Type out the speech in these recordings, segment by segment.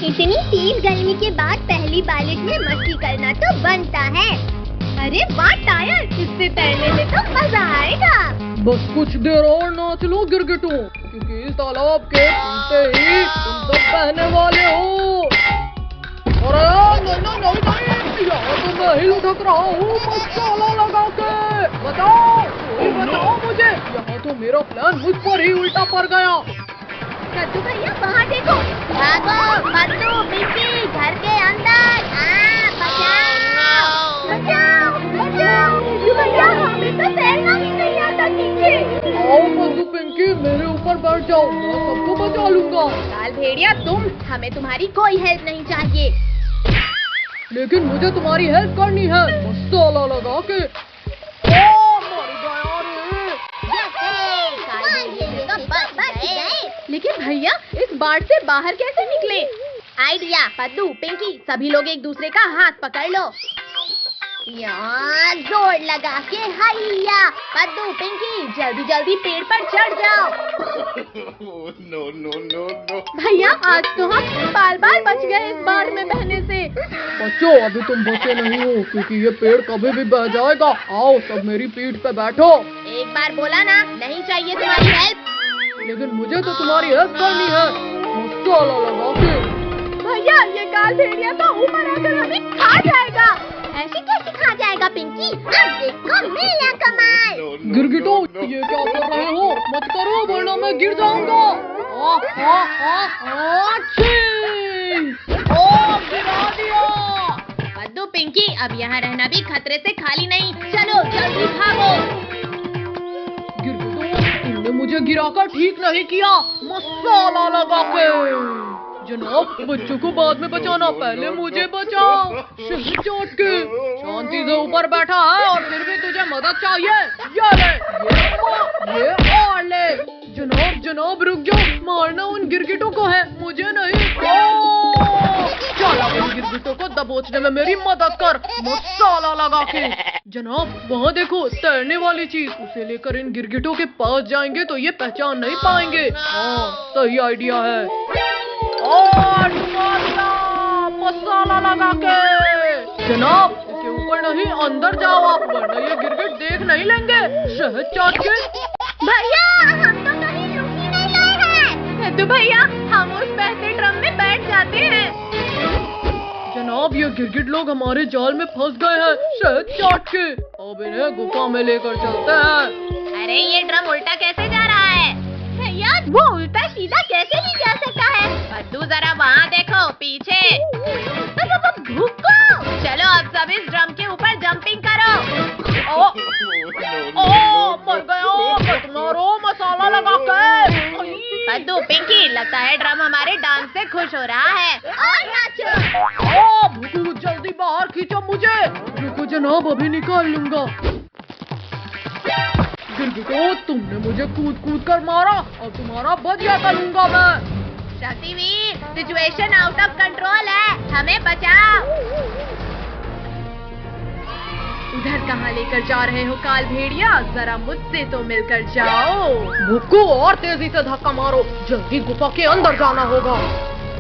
इतनी तेज गर्मी के बाद पहली बारिश में मस्ती करना तो बनता है। अरे वाह टायर, इससे तैरने में तो मजा आएगा। बस कुछ देर और नाच लो गिरगिटों, क्योंकि इस तालाब के नीचे ही तुम सब बहने वाले हो। अरे नहीं, यहाँ तो मैं ही लुढ़क रहा हूँ मसाला लगा के। बताओ, कोई बताओ मुझे, यहाँ तो मेरा प्लान मुझ पर ही उल्टा पड़ गया। कद्दू भैया वहाँ देखो, भागो कद्दू पिंकी घर के अंदर। बचाओ बचाओ बचाओ। कद्दू भैया हमें तो तैरना ही नहीं आता। आओ कद्दू पिंकी, मेरे ऊपर बैठ जाओ, मैं सबको बचा लूंगा। काल भेड़िया तुम, हमें तुम्हारी कोई हेल्प नहीं चाहिए। लेकिन मुझे तुम्हारी हेल्प करनी है मसाला लगा के। लेकिन भैया इस बाढ़ से बाहर कैसे निकले? आइडिया, पद्दू पिंकी सभी लोग एक दूसरे का हाथ पकड़ लो। यहाँ जोर लगा के हैया। पद्दू पिंकी जल्दी जल्दी पेड़ पर चढ़ जाओ। No. भैया आज तो हम बाल बाल बच गए इस बाढ़ में बहने से। बच्चों अभी तुम बचे नहीं हो, क्योंकि ये पेड़ कभी भी बह जाएगा। आओ सब मेरी पीठ पे बैठो। एक बार बोला ना, नहीं चाहिए तुम्हारी हेल्प। लेकिन मुझे तो तुम्हारी हेल्प करनी है मसाला लगा के। भैया ये काल भेड़िया तो ऊपर आकर हमें खा जाएगा। ऐसे कैसे खा जाएगा पिंकी? अब देखो मेरा कमाल। गिरगिटो ये क्या कर रहे हो? मत करो वरना मैं गिर जाऊंगा। ओ गिरा दिया। पद्दू पिंकी अब यहाँ रहना भी खतरे से खाली नहीं। चलो जल्दी भागो। गिरगिटो तुमने मुझे गिराकर ठीक नहीं किया मसाला लगा के। जनाब बच्चों को बाद में बचाना, पहले मुझे बचाओ। शहर चोट के शांति से ऊपर बैठा है और फिर भी तुझे मदद चाहिए। ये ले, ये और ले। जनाब रुक जाओ, मारना उन गिरगिटों को है, मुझे नहीं। चला उन गिरगिटों को दबोचने में मेरी मदद कर मसाला लगा के। जनाब वहाँ देखो तैरने वाली चीज, उसे लेकर इन गिरगिटों के पास जाएंगे तो ये पहचान नहीं पाएंगे। हाँ सही आइडिया है। और मसाला लगा के। जनाब इसके ऊपर नहीं, अंदर जाओ आप, वरना ये गिरगिट देख नहीं लेंगे। शहद चाट के। भैया हम तो कहीं रुक ही नहीं रहे हैं। तो भैया हम उस बहते ड्रम में बैठ जाते हैं। जनाब ये गिरगिट लोग हमारे जाल में फंस गए हैं शहद चाट के। अब इन्हें गुफा में लेकर चलते हैं। अरे ये ड्रम उल्टा कैसे जा रहा है? भैया वो उल्टा सीधा कैसे नहीं जा सकता है? पद्दू जरा वहाँ देखो पीछे। भूखो। चलो अब सब इस ड्रम के ऊपर जंपिंग करो। मर गया, मारो मसाला लगा के। पद्दू पिंकी लगता है ड्रम हमारे डांस से खुश हो रहा है। और नाचो। भूखू जल्दी बाहर खींचो मुझे। रुको जनाब अभी निकाल लूंगा। गिरगिटो तुमने मुझे कूद कूद कर मारा और तुम्हारा बदला करूंगा मैं। Shaktiveer situation out of control है, हमें बचाओ। उधर कहाँ लेकर जा रहे हो काल भेड़िया? जरा मुझसे तो मिलकर जाओ। भूखू और तेजी से धक्का मारो, जल्दी गुफा के अंदर जाना होगा।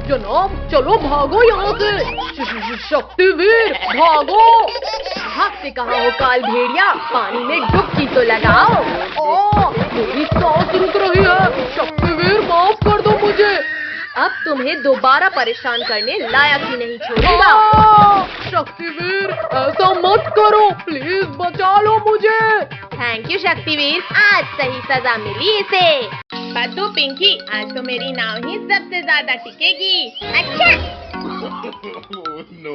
जनाब चलो भागो यहाँ से। शक्तिवीर भागो। भागते कहाँ हो काल भेड़िया? पानी में डुबकी तो लगाओ। मेरी सांस रुक रही है। शक्तिवीर माफ कर दो मुझे। अब तुम्हें दोबारा परेशान करने लायक ही नहीं छोड़ूंगा। शक्तिवीर ऐसा मत करो, प्लीज बचा लो मुझे। थैंक यू शक्तिवीर, आज सही सजा मिली इसे। पद्दू पिंकी आज तो मेरी नाव ही सबसे ज्यादा टिकेगी। अच्छा No.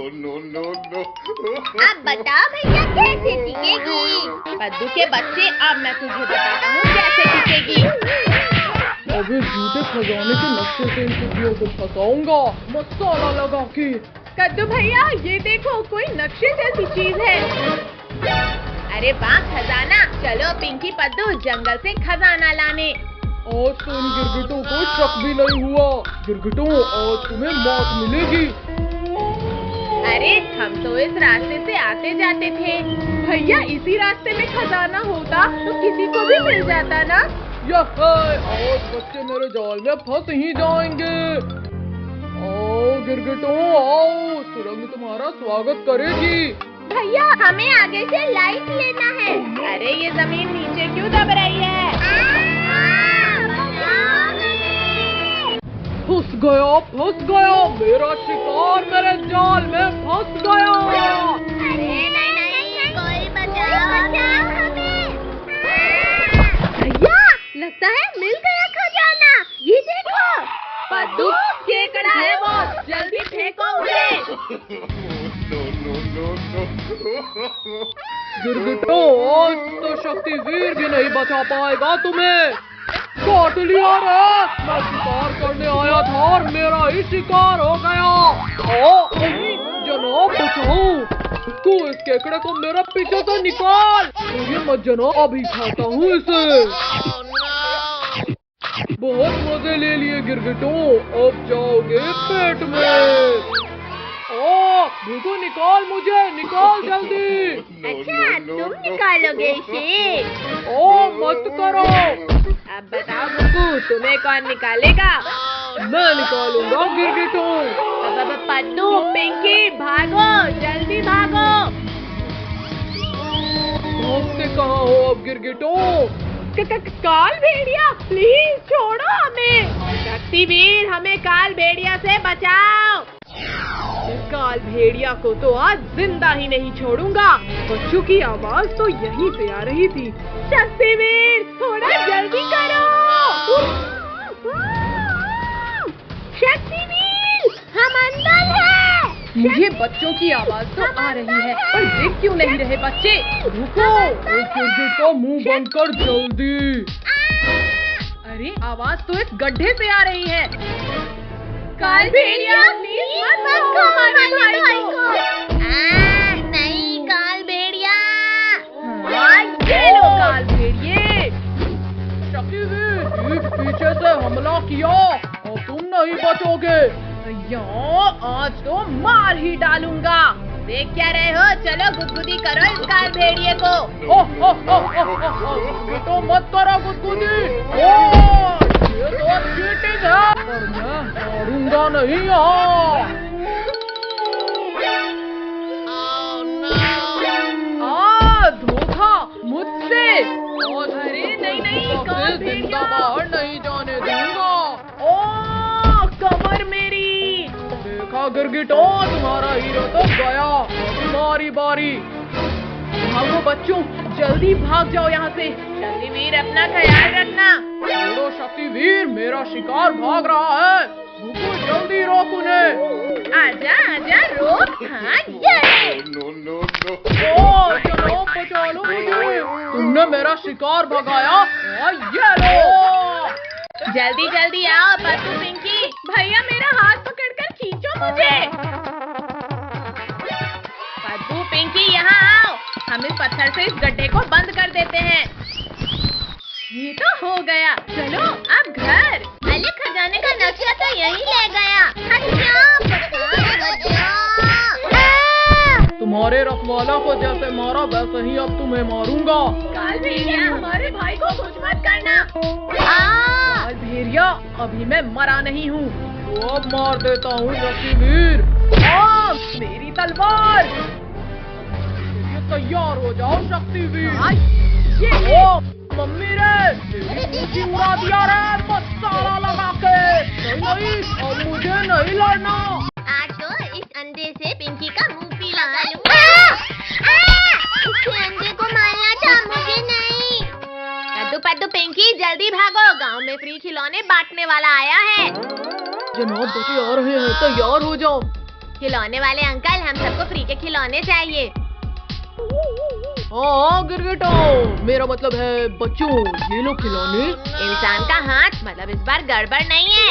अब बताओ भैया कैसे टिकेगी? पद्दू के बच्चे अब मैं तुझे बताता हूँ कैसे टिकेगी। अभी झूठे खजाने के नक्शे से इन कुटियों को फंसाऊंगा मसाला लगा के। कद्दू भैया ये देखो कोई नक्शे जैसी चीज है। अरे वाह खजाना। चलो पिंकी पद्दू जंगल से खजाना लाने। आज तो इन गिरगिटों को शक भी नहीं हुआ। गिरगिटों आज तुम्हें मौत मिलेगी। अरे हम तो इस रास्ते से आते जाते थे। भैया इसी रास्ते में खजाना होता तो किसी को भी मिल जाता ना। आज बच्चे मेरे जाल में फंस ही जाएंगे। आओ गिरगिटो आओ, सुरंग तुम्हारा स्वागत करेगी। भैया हमें आगे से लाइट लेना है। अरे ये जमीन नीचे क्यों दब रही है? फंस गया, मेरा शिकार मेरे जाल में फंस गया। अरे नहीं, कोई बचाओ हमें। भैया लगता है मिल गया खजाना, ये देखो। पद्दू केकड़ा है वो, जल्दी फेंको उसे। गिरगिटो आज तो शक्तिवीर भी नहीं बचा पाएगा तुम्हें। काट लिया रे, मैं शिकार करने आया था और मेरा ही शिकार हो गया। जनाब बचाओ, तू इस केकड़े को मेरे पीछे से निकाल। ये मत जनाब, अभी खाता हूँ इसे। बहुत मजे ले लिए गिरगिटो, अब जाओगे पेट में। भूखो निकाल मुझे, निकाल जल्दी। अच्छा तुम निकालोगे इसे? मत करो। अब बताओ बुकू, तुम्हें कौन निकालेगा? मैं निकालूंगा गिरगिटो। पद्दू पिंकी भागो, जल्दी भागो। भागते कहाँ हो अब गिरगिटो? काल भेड़िया प्लीज छोड़ो हमें। शक्तिवीर हमें काल भेड़िया से बचाओ। इस काल भेड़िया को तो आज जिंदा ही नहीं छोड़ूंगा। बच्चों की आवाज तो यहीं से आ रही थी। शक्तिवीर थोड़ा जल्दी करो। शक्तिवीर हम अंदर हैं। मुझे बच्चों की आवाज तो आ रही है, पर देख क्यों नहीं रहे बच्चे? रुको, एक गिरगिट का मुंह बंद कर जल्दी। अरे आवाज तो एक गड्ढे से आ रही है। काल भेड़िया प्लीज मत खो हमारे भाई को। नहीं काल भेड़िया। ये लो काल भेड़िए। शक्तिवीर ठीक पीछे से हमला किया और तुम नहीं बचोगे। आज तो मार ही डालूंगा। देख क्या रहे हो, चलो गुदगुदी करो इस काल भेड़िए को। तो मत करो गुदगुदी। ये तो चीटिंग है, पर मैं मारूंगा नहीं यहाँ। धोखा मुझसे। अरे नहीं, काल जिंदा बाहर नहीं जाने दूंगा। कमर मेरी। देखा गिरगिटो, तुम्हारा हीरो तो गया, तुम्हारी बारी। भागो बच्चों, जल्दी भाग जाओ यहाँ से। शक्तिवीर अपना ख्याल रखना। छोड़ो शक्तिवीर, मेरा शिकार भाग रहा है। भूखो जल्दी रोक उन्हें। आजा रोक। हाँ ये। चलो बचा लो मुझे। तुमने मेरा शिकार भगाया। ये लो। जल्दी आओ पद्दू पिंकी। भैया मेरा हाथ पकड़कर खींचो मुझे। पद्दू पिंकी यहाँ आओ, हम इस पत्थर से इस गड्ढे को बंद कर देते हैं। ये तो हो गया, चलो अब घर। अरे खजाने का नक्शा तो यही ले गया। तुम्हारे रखवाला को जैसे मारा वैसे ही अब तुम्हें मारूंगा। काल भेड़िया हमारे भाई को कुछ मत करना। काल भेड़िया अभी मैं मरा नहीं हूँ, तो अब मार देता हूँ शक्तिवीर। मेरी तलवार। तैयार हो जाओ शक्तिवीर। मम्मी रे, तेरी उड़ा दिया रे मसाला लगा के। नहीं, अब मुझे नहीं लड़ना। आज तो इस अंडे से पिंकी का मुंह पीला कर लूंगा। इस अंडे को मारना था, मुझे नहीं। पद्दू पिंकी जल्दी भागो, गांव में फ्री खिलौने बांटने वाला आया है। जनाब बच्चे आ रहे हैं, तैयार हो जाओ। खिलौने वाले अंकल, हम सबको फ्री के खिलौने चाहिए। हाँ गिरगिटो, मेरा मतलब है बच्चों, ये लो खिलौने। इंसान का हाथ, मतलब इस बार गड़बड़ नहीं है।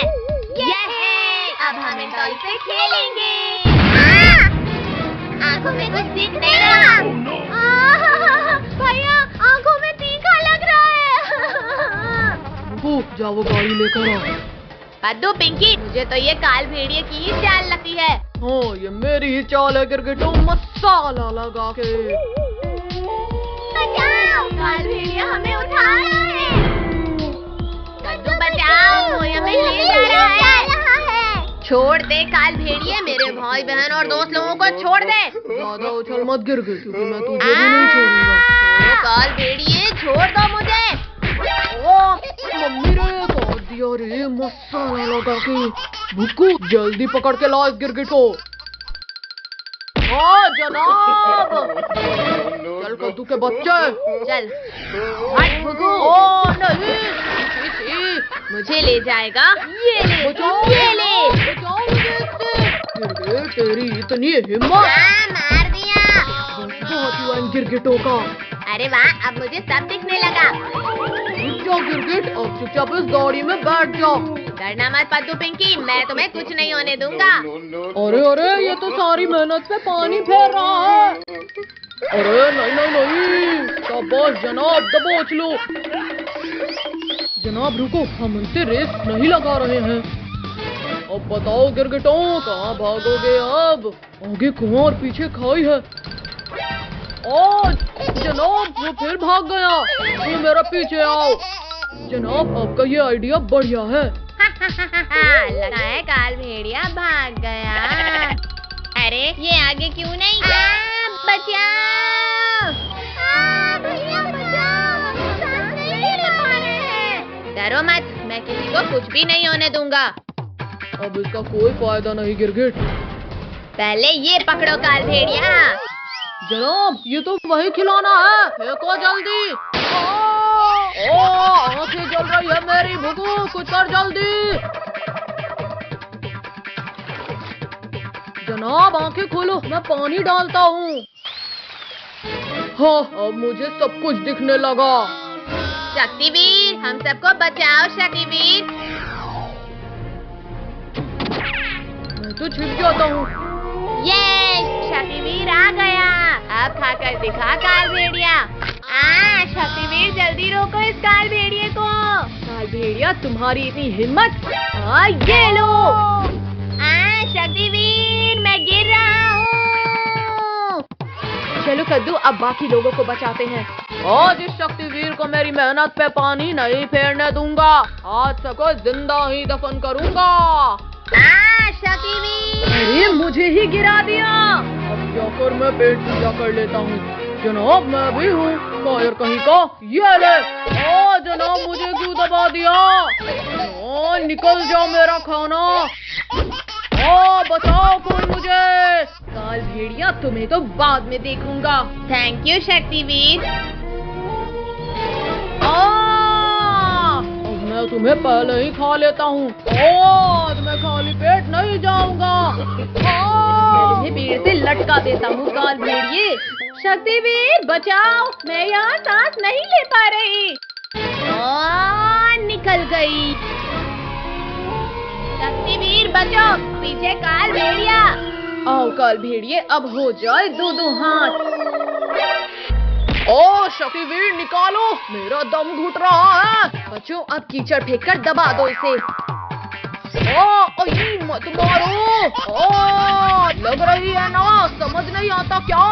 ये है, अब हम इन टॉय से खेलेंगे। आँखों में कुछ दिख नहीं रहा। भैया आँखों में तीखा लग रहा है। जाओ गाड़ी लेकर आओ। पद्दू पिंकी, मुझे तो ये काल भेड़िए की ही चाल लगती है। हाँ ये मेरी ही चाल है गिरगिटो, मसाला लगा के। काल भेड़िया हमें उठा रहा है। पद्दू बचाओ, वो हमें ले जा रहा है। छोड़ दे काल भेड़िए, मेरे भाई बहन और दोस्त लोगों को छोड़ दे। ज्यादा उछल मत गिरगिट, क्योंकि मैं तुझे भी नहीं छोड़ूंगा। ओ काल भेड़िए छोड़ दो मुझे। ओ मम्मी रे, काट दिया रे मसाला लगा के। भुक्कू जल्दी पकड़ के ला इस गिरगिट को। हाँ जनाब, चल कद्दू के बच्चे चल हट भुगू। ओ नहीं, मुझे ले जाएगा, ये ले बचाओ, ये ले। बचाओ मुझे इससे। गिरगिट तेरी इतनी हिम्मत। हाँ, मार दिया। बहुत हुआ इन गिरगिटों का। अरे वाह, अब मुझे सब दिखने लगा। जाओ गिरगिट, अब चुपचाप इस गाड़ी में बैठ जाओ। डरना मत पद्दू पिंकी, मैं तुम्हें कुछ नहीं होने दूंगा। अरे अरे, ये तो सारी मेहनत पे पानी फेर रहा है। अरे नहीं नहीं नहीं, शाबाश जनाब, दबोच लो। जनाब रुको, हम उनसे रेस नहीं लगा रहे हैं। अब बताओ गिरगिटों, कहाँ भागोगे अब? आगे कुआं और पीछे खाई है। ओ जनाब, वो फिर भाग गया। तुम मेरा पीछे आओ। जनाब आपका ये आइडिया बढ़िया है। लगा है काल भेड़िया भाग गया। अरे ये आगे क्यों नहीं? बचाओ! भैया बचाओ! सांस नहीं ले पा रहे हैं। डरो मत, मैं किसी को कुछ भी नहीं होने दूंगा। अब इसका कोई फायदा नहीं गिरगिट। पहले ये पकड़ो काल भेड़िया। जनाब ये तो वही खिलौना है, फेंको जल्दी। ओ आंखें जल रही है मेरी, भुगू कुछ कर जल्दी। जनाब आंखें खोलो, मैं पानी डालता हूँ। हाँ अब मुझे सब कुछ दिखने लगा। शक्तिवीर, हम सबको बचाओ शक्तिवीर। मैं तो छिप जाता हूँ। ये शक्तिवीर आ गया। अब खाकर दिखा काल भेड़िया। शक्तिवीर जल्दी रोको इस काल भेड़िए को। काल भेड़िया, तुम्हारी इतनी हिम्मत। ये लो। शक्तिवीर मैं गिर रहा हूँ। चलो कद्दू, अब बाकी लोगों को बचाते हैं। आज इस शक्तिवीर को मेरी मेहनत पे पानी नहीं फेरने दूंगा। आज सबको जिंदा ही दफन करूंगा। शक्तिवीर, अरे मुझे ही गिरा दिया। अब जाकर मैं पेट पूजा कर लेता हूँ। जनाब मैं भी हूँ कायर कहीं का। ये ले। ओ जनाब, मुझे क्यों दबा दिया? ओ निकल जाओ मेरा खाना। ओ बचाओ कोई मुझे। काल भेड़िया, तुम्हें तो बाद में देखूंगा। Thank you Shaktiveer. अब मैं तुम्हें पहले ही खा लेता हूँ। आज मैं खाली पेट नहीं जाऊंगा। तुम्हें पेड़ से लटका देता हूँ काल भेड़िए। शक्तिवीर बचाओ, मैं यहाँ सांस नहीं ले पा रही। निकल गई। शक्तिवीर बचाओ, पीछे काल भेड़िया। आओ काल भेड़िए, अब हो जाए दो दो हाथ। ओ शक्तिवीर निकालो, मेरा दम घुट रहा है। बच्चों अब कीचड़ फेंककर दबा दो इसे। मत मारो। लग रही है ना, समझ नहीं आता क्या?